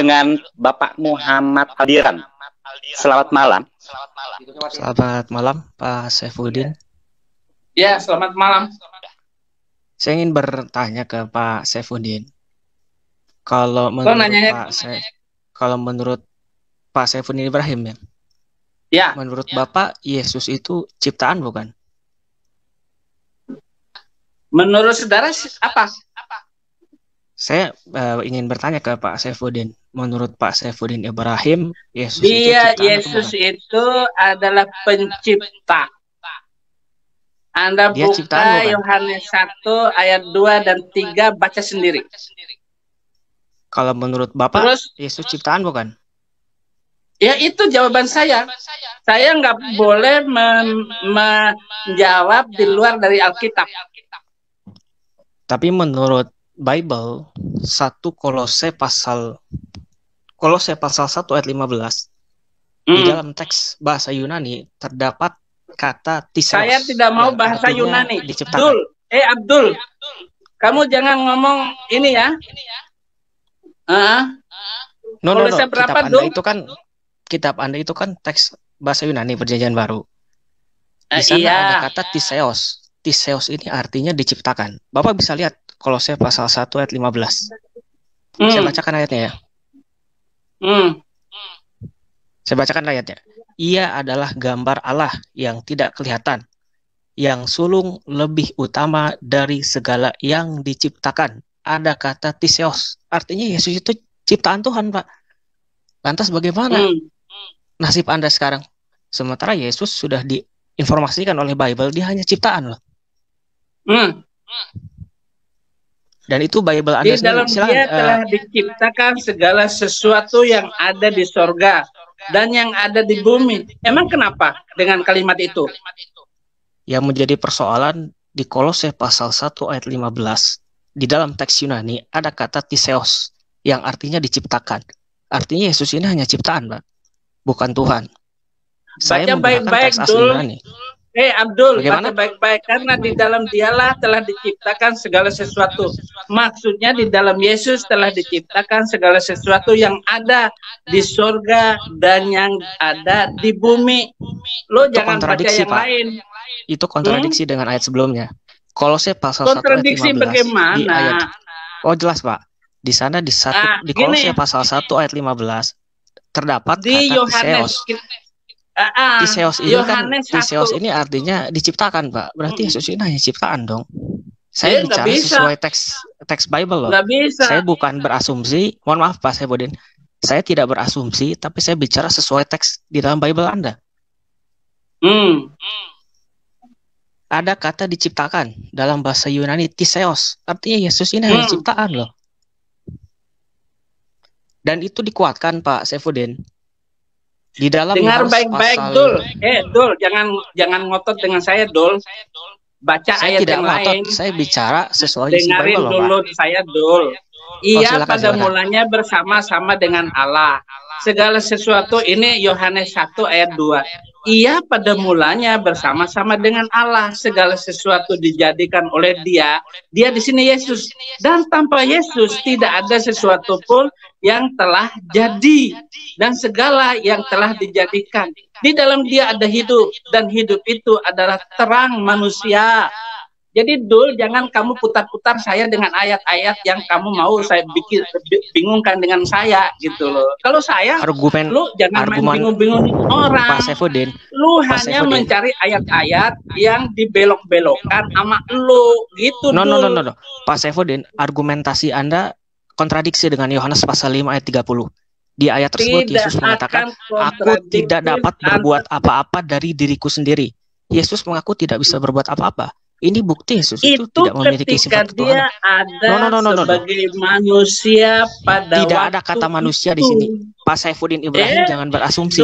dengan Bapak Muhammad Aldiran. Selamat malam. Selamat malam, Pak Saifuddin. Ya, selamat malam. Saya ingin bertanya ke Pak Saifuddin. Kalau menurut Pak Saifuddin Ibrahim ya, menurut Bapak Yesus itu ciptaan bukan? Menurut saudara apa? Saya ingin bertanya ke Pak Saifuddin. Menurut Pak Saifuddin Ibrahim, Yesus itu adalah pencipta. Anda buka Yohanes 1 ayat 2 dan 3, baca sendiri. Kalau menurut Bapak, Yesus ciptaan bukan? Ya, itu jawaban saya. Saya nggak boleh menjawab di luar dari Alkitab. Tapi menurut Bible, Kolose pasal 1 ayat 15, di dalam teks bahasa Yunani terdapat kata tiseos. Saya tidak mau bahasa Yunani. Abdul, kamu jangan ngomong ini ya. Kitab Anda itu kan teks bahasa Yunani Perjanjian Baru. Di sana ada kata tiseos. Tiseos ini artinya diciptakan. Bapak bisa lihat Kolose pasal 1 ayat 15. Saya bacakan ayatnya ya. Saya bacakan ayatnya. Ia adalah gambar Allah yang tidak kelihatan, yang sulung lebih utama dari segala yang diciptakan. Ada kata tiseos. Artinya Yesus itu ciptaan Tuhan, Pak. Lantas bagaimana nasib Anda sekarang? Sementara Yesus sudah diinformasikan oleh Bible, dia hanya ciptaan loh. Dan itu Bible Anda sendiri. Di dalam dia telah diciptakan segala sesuatu yang ada di sorga dan yang ada di bumi. Emang kenapa dengan kalimat itu? Yang menjadi persoalan di Kolose pasal 1 ayat 15, di dalam teks Yunani ada kata tiseos yang artinya diciptakan. Artinya Yesus ini hanya ciptaan, Pak, bukan Tuhan. Saya menggunakan teks asli Yunani. Abdul, baca baik-baik, karena di dalam dialah telah diciptakan segala sesuatu. Maksudnya di dalam Yesus telah diciptakan segala sesuatu yang ada di surga dan yang ada di bumi. Lo itu jangan baca yang Pak. Lain. Itu kontradiksi dengan ayat sebelumnya. Kolose pasal 1 ayat 15. Bagaimana? Di ayat, jelas Pak. Di sana di Kolose pasal 1 ayat 15 terdapat di kata Yohanes. Tiseos ini Tiseos ini artinya diciptakan, Pak. Berarti Yesus ini hanya ciptaan dong. Saya bicara sesuai teks Bible loh. Saya bukan berasumsi. Mohon maaf Pak Saifuddin. Saya tidak berasumsi, tapi saya bicara sesuai teks di dalam Bible Anda. Ada kata diciptakan dalam bahasa Yunani tiseos. Artinya Yesus ini hanya ciptaan loh. Dan itu dikuatkan Pak Saifuddin. Di dalam dengar baik-baik Dul. Dul, jangan ngotot dengan saya Dul. Baca ayat yang lain. Saya bicara sesuai isi Bible, dulu Pak. Saya Dul. Ia pada mulanya bersama-sama dengan Allah. Segala sesuatu ini Yohanes 1 ayat 2. Ia pada mulanya bersama-sama dengan Allah. Segala sesuatu dijadikan oleh Dia. Dia di sini Yesus. Dan tanpa Yesus tidak ada sesuatu pun yang telah jadi. Dan segala yang telah dijadikan. Di dalam Dia ada hidup. Dan hidup itu adalah terang manusia. Jadi Dul, jangan kamu putar-putar saya dengan ayat-ayat yang kamu mau saya bingungkan dengan saya gitu loh. Kalau saya, lu jangan main bingung-bingung orang. Pak Saifuddin, lu hanya mencari ayat-ayat yang dibelok-belokkan sama lu gitu. No. Pak Saifuddin, argumentasi Anda kontradiksi dengan Yohanes pasal 5 ayat 30. Di ayat tersebut Yesus mengatakan, aku tidak dapat berbuat apa-apa dari diriku sendiri. Yesus mengaku tidak bisa berbuat apa-apa. Ini bukti Yesus itu tidak memiliki sifat Tuhan. Dia ada sebagai manusia pada tidak ada kata manusia di sini. Pak Saifuddin Ibrahim jangan berasumsi.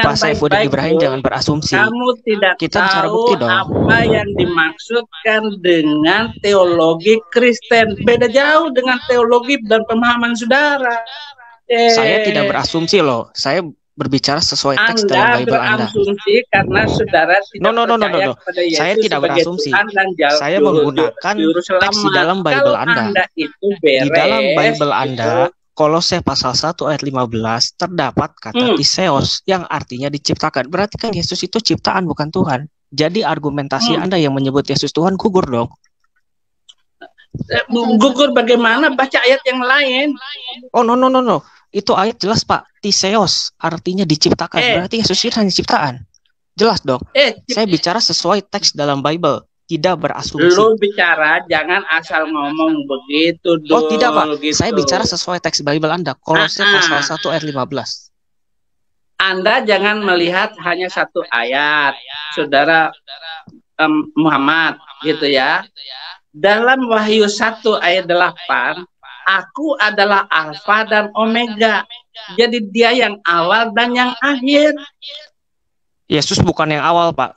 Pak Saifuddin Ibrahim jangan berasumsi. Kamu tidak kita tahu bukti dong. Apa yang dimaksudkan dengan teologi Kristen. Beda jauh dengan teologi dan pemahaman saudara. Saya tidak berasumsi loh. Saya berbicara sesuai teks dalam Bible Anda. Berasumsi karena saudara tidak percaya kepada Yesus. Saya tidak berasumsi. Saya menggunakan teks di dalam Bible Anda. Di dalam Bible Anda Kolose pasal 1 ayat 15 terdapat kata Theos yang artinya diciptakan. Berarti kan Yesus itu ciptaan bukan Tuhan. Jadi argumentasi Anda yang menyebut Yesus Tuhan gugur dong. Gugur bagaimana? Baca ayat yang lain. Oh no. Itu ayat jelas Pak. Theos artinya diciptakan. Berarti Yesus itu hanya ciptaan. Jelas dong. Saya bicara sesuai teks dalam Bible. Tidak berasumsi. Lu bicara jangan asal ngomong begitu dong. Oh tidak Pak, gitu. Saya bicara sesuai teks Bible Anda. Kolose pasal 1 ayat 15. Anda jangan melihat hanya satu ayat, Saudara Muhammad, gitu ya. Dalam Wahyu 1 ayat 8, aku adalah Alfa dan Omega. Jadi dia yang awal dan yang akhir. Yesus bukan yang awal Pak.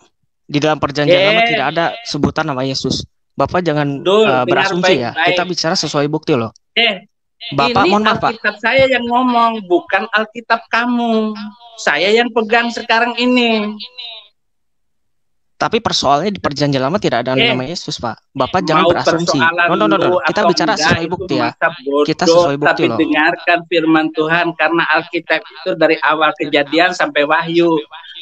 Di dalam perjanjian lama tidak ada sebutan nama Yesus. Bapak jangan berasumsi ya. Kita bicara sesuai bukti loh. Bapak ini mohon maaf Pak. Alkitab saya yang ngomong, bukan Alkitab kamu. Saya yang pegang sekarang ini. Tapi persoalannya di perjanjian lama tidak ada nama Yesus Pak. Bapak jangan berasumsi. No. Kita bicara sesuai bukti ya. Kita sesuai bukti tapi loh. Dengarkan firman Tuhan karena Alkitab itu dari awal Kejadian sampai Wahyu.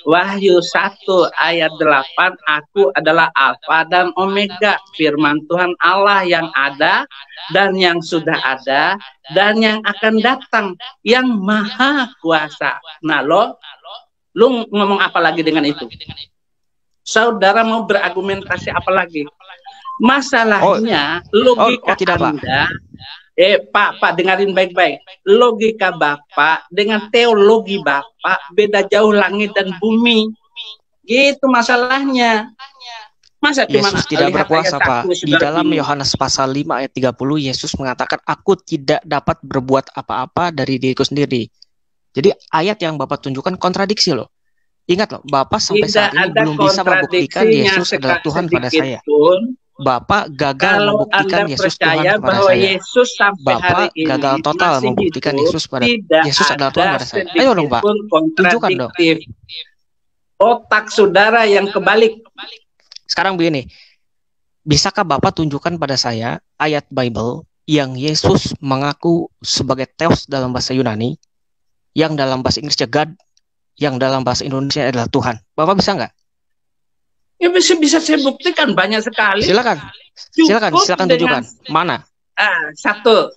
Wahyu 1 ayat 8, aku adalah Alfa dan Omega, firman Tuhan Allah yang ada dan yang sudah ada dan yang akan datang, yang maha kuasa. Nah lu ngomong apa lagi dengan itu? Saudara mau berargumentasi apa lagi? Masalahnya logika tidak, Anda, Pak dengarin baik-baik. Logika Bapak dengan teologi Bapak beda jauh langit dan bumi. Gitu masalahnya. Masa Yesus tidak berkuasa Pak. Di dalam Yohanes pasal 5 ayat 30 Yesus mengatakan aku tidak dapat berbuat apa-apa dari diriku sendiri. Jadi ayat yang Bapak tunjukkan kontradiksi loh. Ingat loh, Bapak sampai saat ini belum bisa membuktikan Yesus adalah Tuhan pada saya. Bapak gagal membuktikan Yesus Tuhan kepada saya. Bapak gagal total membuktikan Yesus adalah Tuhan pada saya. Ayo dong Pak, tunjukkan dong. Otak saudara yang kebalik. Sekarang begini, bisakah Bapak tunjukkan pada saya ayat Bible yang Yesus mengaku sebagai Theos dalam bahasa Yunani, yang dalam bahasa Inggrisnya God, yang dalam bahasa Indonesia adalah Tuhan? Bapak bisa nggak? Ya bisa saya buktikan banyak sekali. Silakan tunjukkan. Mana? Satu.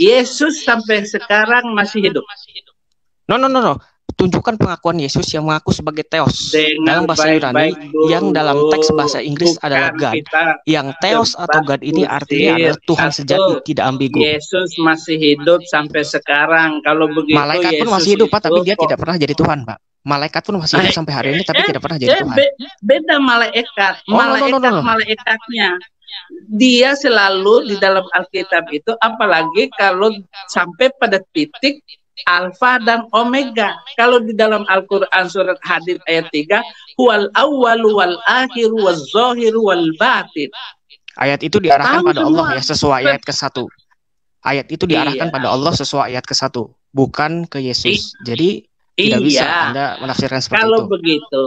Yesus sampai sekarang masih hidup. No. Tunjukkan pengakuan Yesus yang mengaku sebagai Theos dalam bahasa Yunani, yang dalam teks bahasa Inggris adalah God. Yang Theos atau God ini artinya adalah Tuhan sejati, tidak ambigu. Yesus masih hidup sampai sekarang. Kalau begitu malaikat pun masih hidup Pak, tapi dia tidak pernah jadi Tuhan Pak. Malaikat pun masih hidup sampai hari ini, tapi tidak pernah jadi Tuhan. Beda malaikat. Malaikatnya. Dia selalu di dalam Alkitab itu, apalagi kalau sampai pada titik Alfa dan Omega. Kalau di dalam Al-Quran surat Hadid ayat 3, huwal awwalu wal akhiru wal zahiru wal batin. Ayat itu diarahkan pada Allah ya, sesuai ayat ke-1. Ayat itu diarahkan pada Allah sesuai ayat ke-1, bukan ke Yesus. Jadi tidak bisa Anda menafsirkan seperti itu.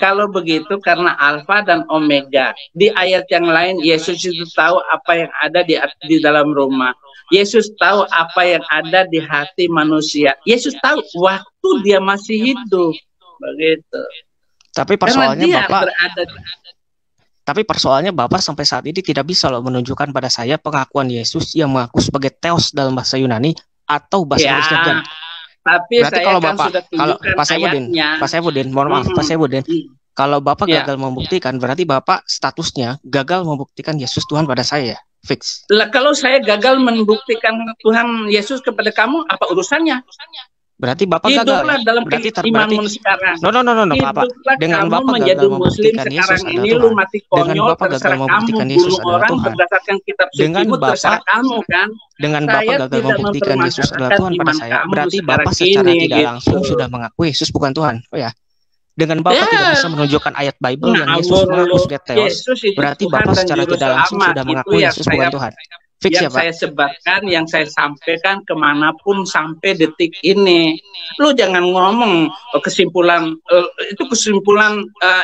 Kalau begitu karena Alfa dan Omega. Di ayat yang lain Yesus itu tahu apa yang ada di dalam rumah. Yesus tahu apa yang ada di hati manusia. Yesus tahu waktu dia masih hidup. Begitu. Tapi persoalannya Bapak sampai saat ini tidak bisa loh menunjukkan pada saya pengakuan Yesus yang mengaku sebagai Theos dalam bahasa Yunani atau bahasa Inggrisnya God. Tapi berarti kalau Bapak, kalau Pak Saifudin, mohon maaf Pak Saifudin, kalau Bapak gagal membuktikan, berarti Bapak statusnya gagal membuktikan Yesus Tuhan pada saya, fix. Lah kalau saya gagal membuktikan Tuhan Yesus kepada kamu, apa urusannya? Berarti Bapak gagal. Dalam imanmu sekarang. No, Bapak. Dengan Bapak gagal membuktikan Yesus adalah Tuhan. Dengan Bapak gagal membuktikan Yesus adalah Tuhan. Dengan Bapak gagal membuktikan Yesus adalah Tuhan pada saya, berarti Bapak secara tidak langsung sudah mengaku Yesus bukan Tuhan. Oh ya. Dengan Bapak tidak bisa menunjukkan ayat Bible yang Yesus mengaku sebagai Theos, berarti Bapak secara tidak langsung sudah mengaku Yesus bukan Tuhan. Fix yang saya sebarkan, yang saya sampaikan kemanapun sampai detik ini. Lu jangan ngomong kesimpulan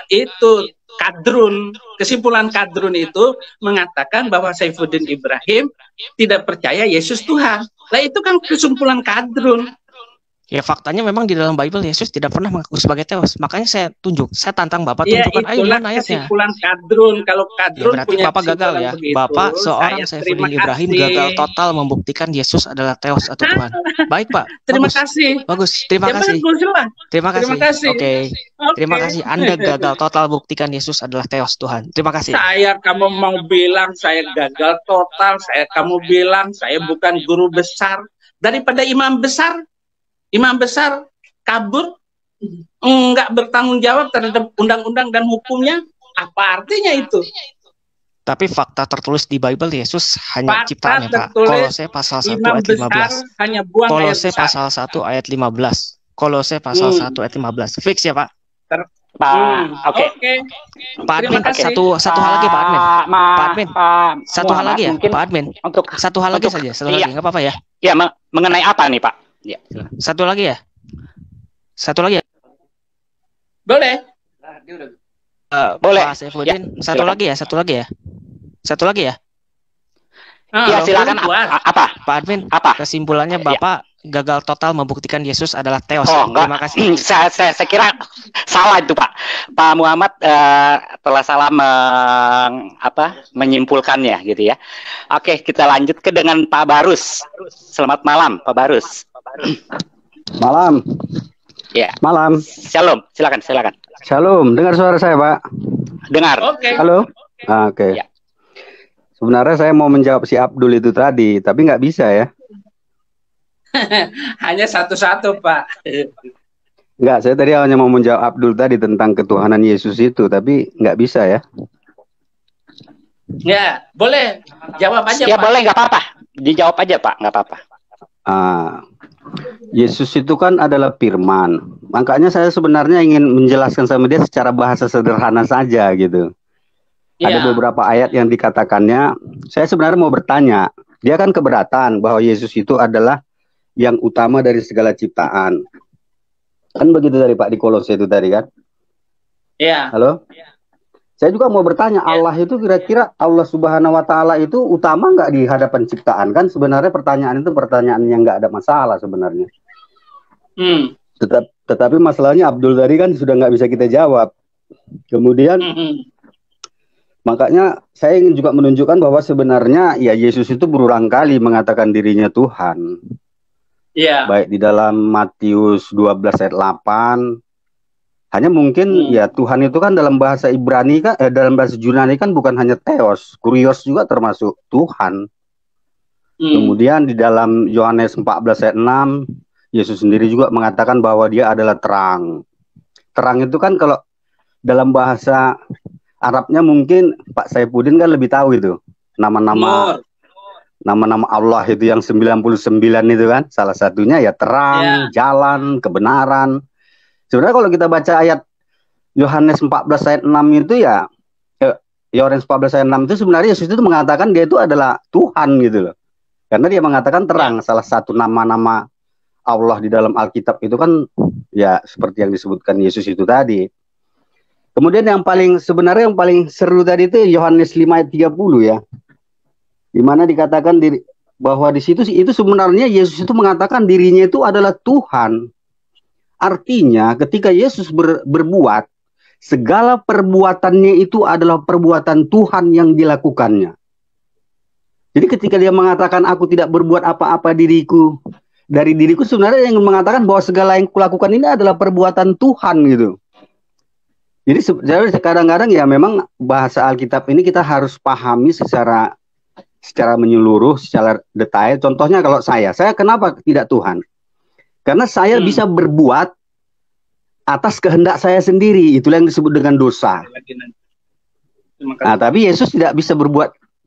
itu Kadrun. Kesimpulan Kadrun itu mengatakan bahwa Saifuddin Ibrahim tidak percaya Yesus Tuhan. Lah itu kan kesimpulan Kadrun. Ya faktanya memang di dalam Bible Yesus tidak pernah mengaku sebagai Theos. Makanya saya tantang Bapak tunjukkan ayo mana ayatnya. Kesimpulan Kadrun. Kalau Kadrun ya, berarti punya Bapak gagal ya. Begitu, Bapak seorang Saifuddin Ibrahim gagal total membuktikan Yesus adalah Theos atau Tuhan. Baik Pak. Terima kasih. Bagus. Terima kasih. Terima kasih. Oke. Terima kasih. Anda gagal total buktikan Yesus adalah Theos Tuhan. Terima kasih. Kamu mau bilang saya gagal total. Kamu bilang saya bukan guru besar. Daripada imam besar kabur, enggak bertanggung jawab terhadap undang-undang dan hukumnya, apa artinya itu? Tapi fakta tertulis di Bible Yesus hanya ciptaan ya Pak. Kolose pasal 1 ayat 15. Hanya buang Kolose pasal 1 ayat 15. Kolose pasal 1 ayat 15. Fix ya Pak? Oke. Pak Admin, satu hal lagi Pak Admin. Pak Admin. Satu hal lagi ya Pak Admin. Satu hal lagi saja, satu lagi, enggak apa-apa ya? Iya, mengenai apa nih Pak? Ya. Satu lagi ya. Boleh. Boleh. Pak Saifuddin, ya, satu lagi ya. Ya, silakan. Apa? Pak Admin, kesimpulannya Bapak gagal total membuktikan Yesus adalah Theos. Terima kasih. Saya kira salah itu Pak. Pak Muhammad telah salah menyimpulkannya gitu ya. Oke, kita lanjut dengan Pak Barus. Selamat malam Pak Barus. Malam. Ya. Malam. Shalom. Silakan. Shalom. Dengar suara saya Pak? Dengar. Oke. Halo. Oke. Ya. Sebenarnya saya mau menjawab si Abdul itu tadi, tapi nggak bisa ya. Hanya satu-satu Pak. Enggak, saya tadi hanya mau menjawab Abdul tadi tentang ketuhanan Yesus itu, tapi nggak bisa ya. Ya, boleh. Jawab aja ya, Pak. Boleh, nggak apa-apa. Dijawab aja Pak, nggak apa-apa. Yesus itu kan adalah firman. Makanya saya sebenarnya ingin menjelaskan sama dia secara bahasa sederhana saja gitu. Ada beberapa ayat yang dikatakannya. Saya sebenarnya mau bertanya. Dia kan keberatan bahwa Yesus itu adalah yang utama dari segala ciptaan. Kan begitu dari Pak di Kolose itu tadi kan? Iya. Halo? Saya juga mau bertanya, Allah itu kira-kira Allah Subhanahu wa Ta'ala itu utama nggak di hadapan ciptaan? Kan sebenarnya pertanyaan itu pertanyaan yang nggak ada masalah sebenarnya. Tetapi masalahnya Abdul tadi kan sudah nggak bisa kita jawab. Kemudian makanya saya ingin juga menunjukkan bahwa sebenarnya ya Yesus itu berulang kali mengatakan dirinya Tuhan. Baik di dalam Matius 12 ayat 8. Hanya mungkin ya Tuhan itu kan dalam bahasa Ibrani kan dalam bahasa Yunani kan bukan hanya Theos, Kurios juga termasuk Tuhan. Kemudian di dalam Yohanes 14 ayat 6 Yesus sendiri juga mengatakan bahwa dia adalah terang. Terang itu kan kalau dalam bahasa Arabnya mungkin Pak Saifuddin kan lebih tahu itu. Nama-nama Allah itu yang 99 itu kan. Salah satunya ya terang, jalan, kebenaran. Sebenarnya kalau kita baca ayat Yohanes 14 ayat 6 itu ya Yohanes 14 ayat 6 itu sebenarnya Yesus itu mengatakan dia itu adalah Tuhan gitu loh. Karena dia mengatakan terang, salah satu nama-nama Allah di dalam Alkitab itu kan ya seperti yang disebutkan Yesus itu tadi. Kemudian yang paling seru tadi itu Yohanes 5 ayat 30 ya. Di mana dikatakan bahwa di situ itu sebenarnya Yesus itu mengatakan dirinya itu adalah Tuhan. Artinya ketika Yesus berbuat, segala perbuatannya itu adalah perbuatan Tuhan yang dilakukannya. Jadi ketika dia mengatakan aku tidak berbuat apa-apa dari diriku, sebenarnya yang mengatakan bahwa segala yang kulakukan ini adalah perbuatan Tuhan gitu. Jadi kadang-kadang ya memang bahasa Alkitab ini kita harus pahami secara menyeluruh, secara detail. Contohnya kalau saya kenapa tidak Tuhan? Karena saya bisa berbuat atas kehendak saya sendiri. Itulah yang disebut dengan dosa. Nah, tapi Yesus tidak bisa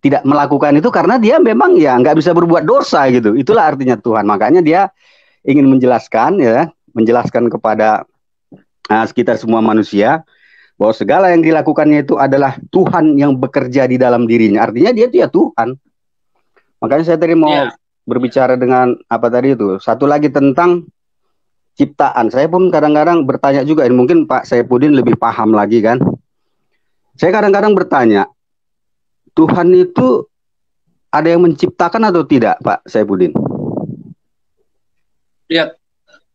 tidak melakukan itu karena dia memang ya nggak bisa berbuat dosa gitu. Itulah artinya Tuhan. Makanya dia ingin menjelaskan kepada kita semua manusia bahwa segala yang dilakukannya itu adalah Tuhan yang bekerja di dalam dirinya. Artinya dia itu ya Tuhan. Makanya saya tadi mau berbicara dengan apa tadi itu. Satu lagi tentang ciptaan. Saya pun kadang-kadang bertanya juga, mungkin Pak Saifuddin lebih paham lagi kan. Saya kadang-kadang bertanya, Tuhan itu ada yang menciptakan atau tidak, Pak Saifuddin? Ya,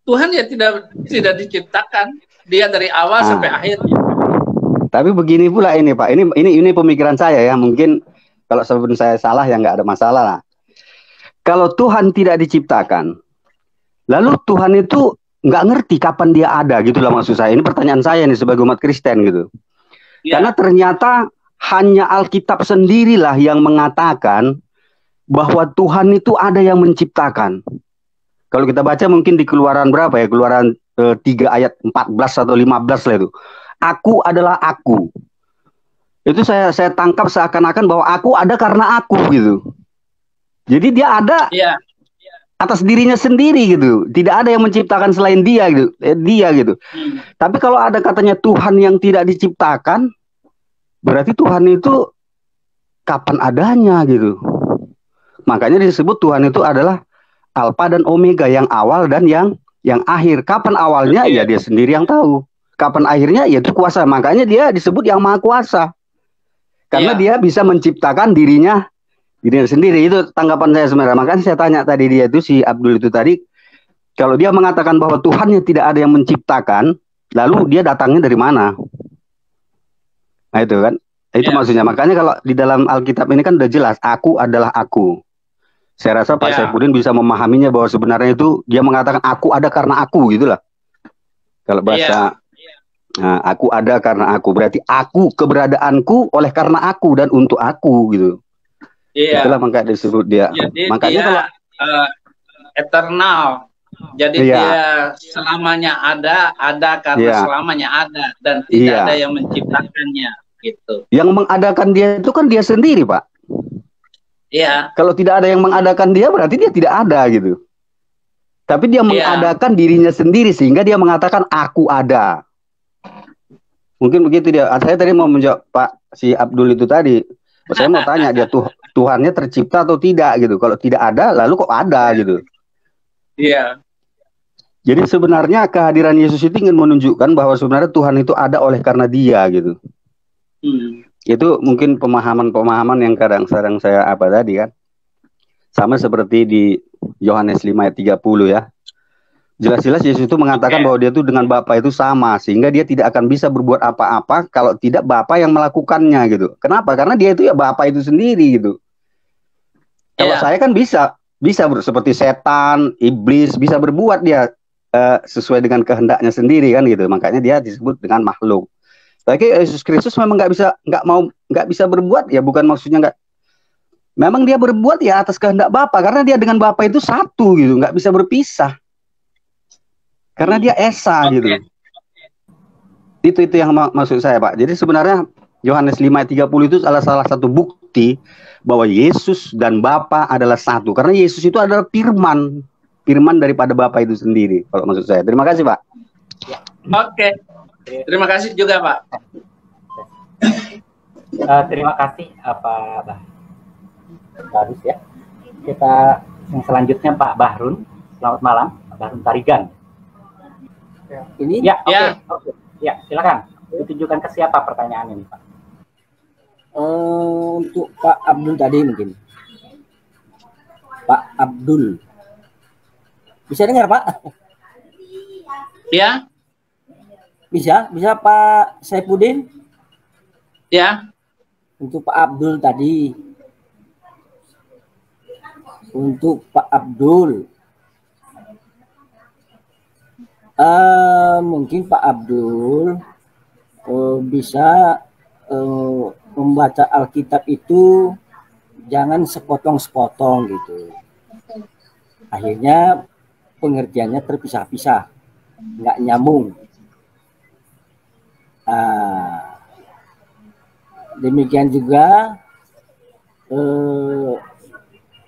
Tuhan ya tidak diciptakan, dia dari awal sampai akhir. Tapi begini pula ini Pak, ini pemikiran saya ya, mungkin kalau sebelum saya salah ya nggak ada masalah lah. Kalau Tuhan tidak diciptakan, lalu Tuhan itu nggak ngerti kapan dia ada gitu lah maksud saya. Ini pertanyaan saya nih sebagai umat Kristen gitu. Ya. Karena ternyata hanya Alkitab sendirilah yang mengatakan bahwa Tuhan itu ada yang menciptakan. Kalau kita baca mungkin di Keluaran berapa ya? Keluaran 3 ayat 14 atau 15 lah itu. Aku adalah aku. Itu saya tangkap seakan-akan bahwa aku ada karena aku gitu. Jadi dia ada atas dirinya sendiri gitu. Tidak ada yang menciptakan selain dia gitu. Dia gitu. Tapi kalau ada katanya Tuhan yang tidak diciptakan, berarti Tuhan itu kapan adanya gitu. Makanya disebut Tuhan itu adalah Alfa dan Omega, yang awal dan yang akhir. Kapan awalnya ya dia sendiri yang tahu. Kapan akhirnya ya itu kuasa. Makanya dia disebut yang maha kuasa. Karena dia bisa menciptakan dirinya sendiri. Itu tanggapan saya sebenarnya. Makanya saya tanya tadi dia itu, si Abdul itu tadi, kalau dia mengatakan bahwa Tuhannya tidak ada yang menciptakan, lalu dia datangnya dari mana? Nah itu kan. Itu maksudnya. Makanya kalau di dalam Alkitab ini kan udah jelas, aku adalah aku. Saya rasa Pak Saifuddin bisa memahaminya bahwa sebenarnya itu dia mengatakan aku ada karena aku gitulah. Kalau bahasa aku ada karena aku, berarti aku, keberadaanku oleh karena aku dan untuk aku gitu. Itulah makanya disebut dia. Jadi makanya dia kalau eternal. Jadi dia selamanya ada karena selamanya ada dan tidak ada yang menciptakannya gitu. Yang mengadakan dia itu kan dia sendiri, Pak. Iya. Kalau tidak ada yang mengadakan dia, berarti dia tidak ada gitu. Tapi dia mengadakan dirinya sendiri sehingga dia mengatakan aku ada. Mungkin begitu dia. Saya tadi mau menjawab Pak si Abdul itu tadi. Saya mau tanya dia Tuhannya tercipta atau tidak gitu. Kalau tidak ada, lalu kok ada gitu. Iya. Jadi sebenarnya kehadiran Yesus itu ingin menunjukkan bahwa sebenarnya Tuhan itu ada oleh karena dia gitu. Itu mungkin pemahaman-pemahaman yang kadang-kadang saya apa tadi kan. Sama seperti di Yohanes 5 ayat 30 ya. Jelas-jelas Yesus itu mengatakan bahwa dia itu dengan Bapa itu sama. Sehingga dia tidak akan bisa berbuat apa-apa kalau tidak Bapa yang melakukannya gitu. Kenapa? Karena dia itu ya Bapa itu sendiri gitu. Kalau saya kan bisa seperti setan, iblis, bisa berbuat dia sesuai dengan kehendaknya sendiri kan gitu. Makanya dia disebut dengan makhluk. Tapi Yesus Kristus memang nggak bisa berbuat ya, bukan maksudnya nggak. Memang dia berbuat ya atas kehendak Bapa karena dia dengan Bapa itu satu gitu, nggak bisa berpisah. Karena dia esa gitu. Itu yang maksud saya Pak. Jadi sebenarnya Yohanes 5 ayat 30 itu salah satu bukti bahwa Yesus dan Bapa adalah satu. Karena Yesus itu adalah firman daripada Bapa itu sendiri. Kalau maksud saya. Terima kasih Pak. Oke. Terima kasih juga Pak. Terima kasih Pak Barus ya. Kita yang selanjutnya Pak Bahrun. Selamat malam, Pak Bahrun Tarigan. Ini? Ya, oke. Ya, silakan. Ditunjukkan ke siapa pertanyaan ini Pak? Untuk Pak Abdul tadi mungkin. Pak Abdul. Bisa dengar Pak? Ya. Bisa Pak Saifuddin? Ya. Untuk Pak Abdul tadi. Untuk Pak Abdul. Mungkin Pak Abdul bisa membaca Alkitab itu jangan sepotong-sepotong gitu. Akhirnya pengertiannya terpisah-pisah, nggak nyambung. Demikian juga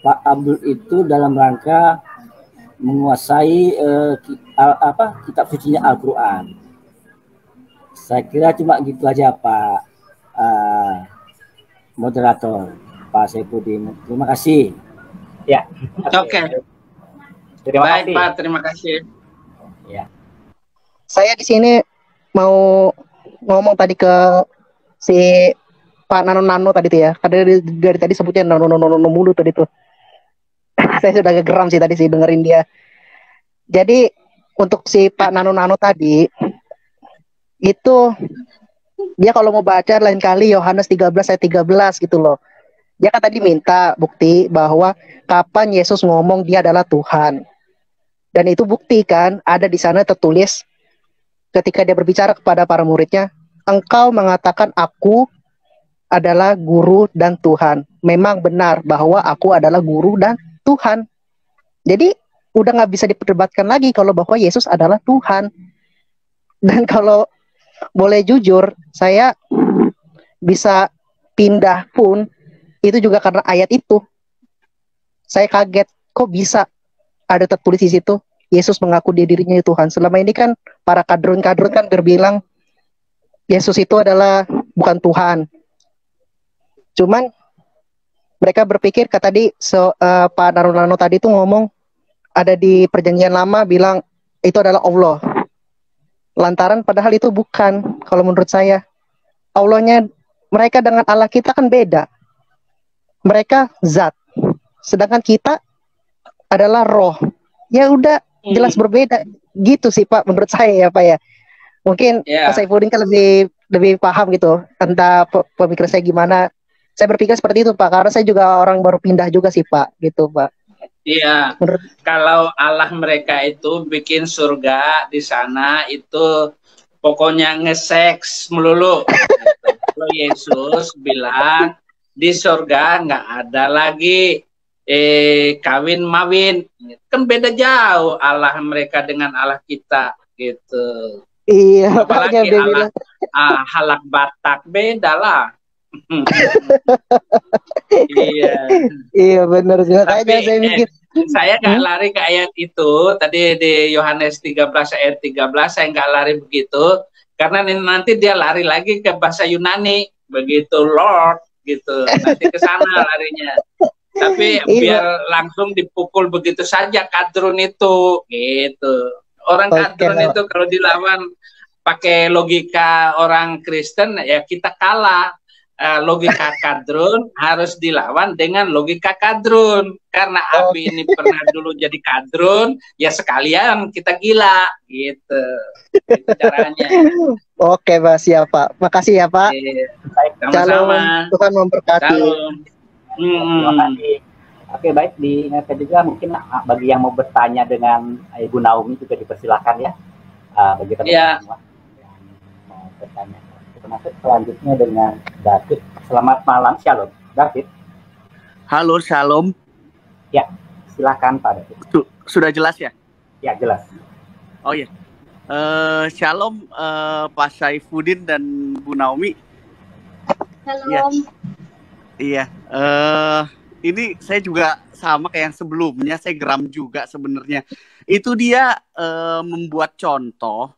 Pak Abdul itu dalam rangka menguasai kitab sucinya Al-Quran. Saya kira cuma gitu aja Pak moderator, Pak Saifuddin. Terima kasih. Ya. Oke. Terima kasih. Pak, terima kasih. Ya. Saya di sini mau ngomong tadi ke si Pak Nano tadi tuh ya. Karena dari tadi sebutnya Nano mulu tadi tuh. Saya sudah agak geram sih tadi sih dengerin dia. Jadi untuk si Pak Nano tadi itu dia kalau mau baca lain kali Yohanes 13 ayat 13 gitu loh. Dia kan tadi minta bukti bahwa kapan Yesus ngomong dia adalah Tuhan. Dan itu bukti kan ada di sana tertulis ketika dia berbicara kepada para muridnya, engkau mengatakan aku adalah guru dan Tuhan. Memang benar bahwa aku adalah guru dan Tuhan. Jadi udah nggak bisa diperdebatkan lagi kalau bahwa Yesus adalah Tuhan. Dan kalau boleh jujur, saya bisa pindah pun itu juga karena ayat itu. Saya kaget, kok bisa ada tertulis di situ Yesus mengaku dirinya Tuhan. Selama ini kan para kadrun kan berbilang Yesus itu adalah bukan Tuhan. Cuman mereka berpikir tadi Pak Nano tadi itu ngomong ada di perjanjian lama bilang itu adalah Allah. Lantaran padahal itu bukan. Kalau menurut saya Allahnya mereka dengan Allah kita kan beda. Mereka zat, sedangkan kita adalah roh. Ya udah jelas berbeda gitu sih Pak menurut saya ya Pak ya. Mungkin Pak Saifuddin kan lebih paham gitu entah pemikiran saya gimana. Saya berpikir seperti itu Pak karena saya juga orang baru pindah juga sih Pak gitu Pak. Iya. Kalau Allah mereka itu bikin surga di sana itu pokoknya nge-seks melulu. Kalau Yesus bilang di surga nggak ada lagi kawin mawin, kan beda jauh Allah mereka dengan Allah kita gitu. Iya. Apalagi Allah halak batak beda lah. Iya benar juga. Tapi saya nggak lari ke ayat itu tadi di Yohanes 13 ayat 13 saya nggak lari begitu karena nanti dia lari lagi ke bahasa Yunani begitu Lord gitu nanti ke sana larinya. Tapi biar langsung dipukul begitu saja kadrun itu gitu. Orang kadrun itu kalau dilawan pakai logika orang Kristen ya kita kalah. Logika kadrun harus dilawan dengan logika kadrun. Karena Abi ini pernah dulu jadi kadrun, ya sekalian kita gila gitu. Itu caranya. Oke Pak, siap Pak. Makasih ya Pak. Sama-sama. Tuhan memberkati. Terima kasih. Oke, baik, diingatkan juga mungkin bagi yang mau bertanya dengan Ibu Naomi juga dipersilakan ya. Bagi teman-teman semua yang mau bertanya. Kita masuk selanjutnya dengan David. Selamat malam, Shalom. David. Halo, Shalom. Ya, silakan Pak David. Sudah jelas ya? Ya, jelas. Oh ya. Shalom Pak Saifuddin dan Bu Naomi. Shalom. Iya, ini saya juga sama kayak yang sebelumnya, saya geram juga sebenarnya. Itu dia membuat contoh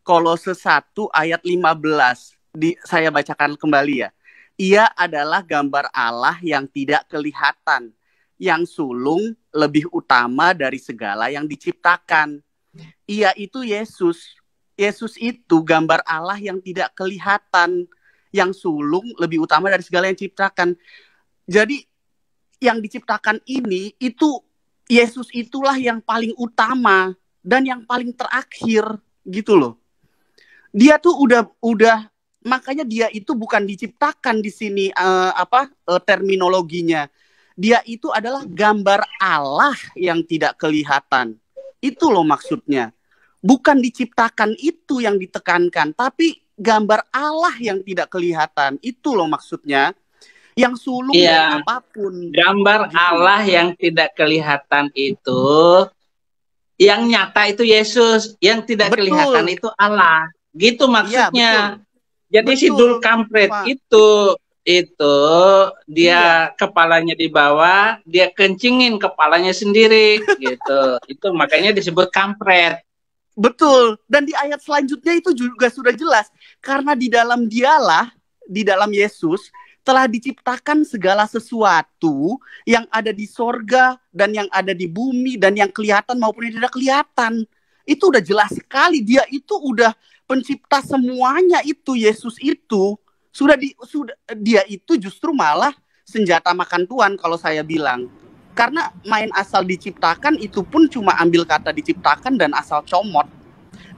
Kolose 1 ayat 15. Saya bacakan kembali ya. Ia adalah gambar Allah yang tidak kelihatan, yang sulung lebih utama dari segala yang diciptakan. Ia itu Yesus. Yesus itu gambar Allah yang tidak kelihatan, yang sulung lebih utama dari segala yang diciptakan. Jadi yang diciptakan ini itu Yesus itulah yang paling utama dan yang paling terakhir gitu loh. Dia tuh udah makanya dia itu bukan diciptakan di sini terminologinya. Dia itu adalah gambar Allah yang tidak kelihatan. Itu loh maksudnya. Bukan diciptakan itu yang ditekankan, tapi gambar Allah yang tidak kelihatan. Itu loh maksudnya. Yang sulung apapun. Gambar gitu. Allah yang tidak kelihatan itu, yang nyata itu Yesus, yang tidak kelihatan itu Allah. Gitu maksudnya. Jadi si Dul Kampret itu dia kepalanya di bawah, dia kencingin kepalanya sendiri gitu. Itu makanya disebut kampret. Betul. Dan di ayat selanjutnya itu juga sudah jelas. Karena di dalam dialah, di dalam Yesus, telah diciptakan segala sesuatu yang ada di sorga dan yang ada di bumi dan yang kelihatan maupun yang tidak kelihatan. Itu udah jelas sekali. Dia itu udah pencipta semuanya itu. Yesus itu Sudah dia itu justru malah senjata makan tuan kalau saya bilang. Karena main asal diciptakan itu pun cuma ambil kata diciptakan dan asal comot.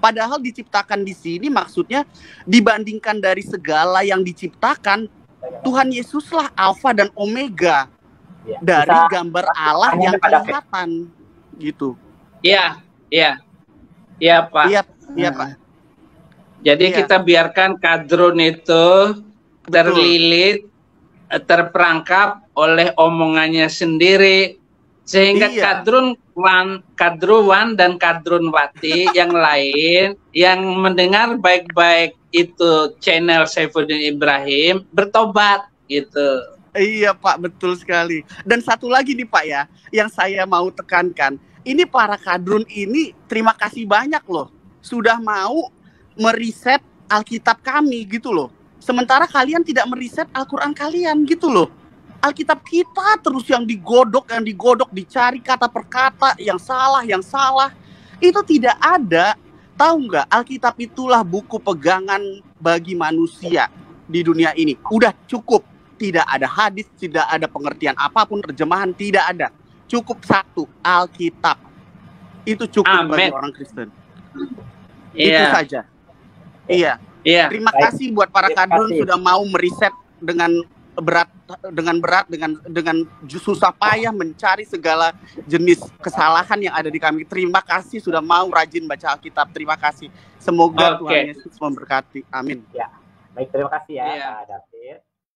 Padahal diciptakan di sini maksudnya dibandingkan dari segala yang diciptakan, Tuhan Yesuslah Alfa dan Omega dari gambar Allah yang kelihatan gitu. Iya, Pak. Iya, Pak. Jadi kita biarkan kadrun itu terlilit, terperangkap oleh omongannya sendiri, sehingga kadruan dan kadrunwati yang lain yang mendengar baik-baik itu channel Saifuddin Ibrahim bertobat gitu. Iya Pak, betul sekali. Dan satu lagi nih Pak ya, yang saya mau tekankan, ini para kadrun ini terima kasih banyak loh, sudah mau meriset Alkitab kami gitu loh. Sementara kalian tidak meriset Al-Quran kalian gitu loh. Alkitab kita terus yang digodok, dicari kata per kata, yang salah. Itu tidak ada. Tahu nggak, Alkitab itulah buku pegangan bagi manusia di dunia ini. Udah cukup. Tidak ada hadis, tidak ada pengertian apapun, terjemahan, tidak ada. Cukup satu, Alkitab. Itu cukup bagi orang Kristen. Itu saja. Iya. Terima kasih buat para kadrun sudah mau meriset dengan berat, dengan susah payah mencari segala jenis kesalahan yang ada di kami. Terima kasih sudah mau rajin baca Alkitab. Terima kasih. Semoga Tuhan Yesus memberkati. Amin. Ya. Baik, terima kasih ya Pak David.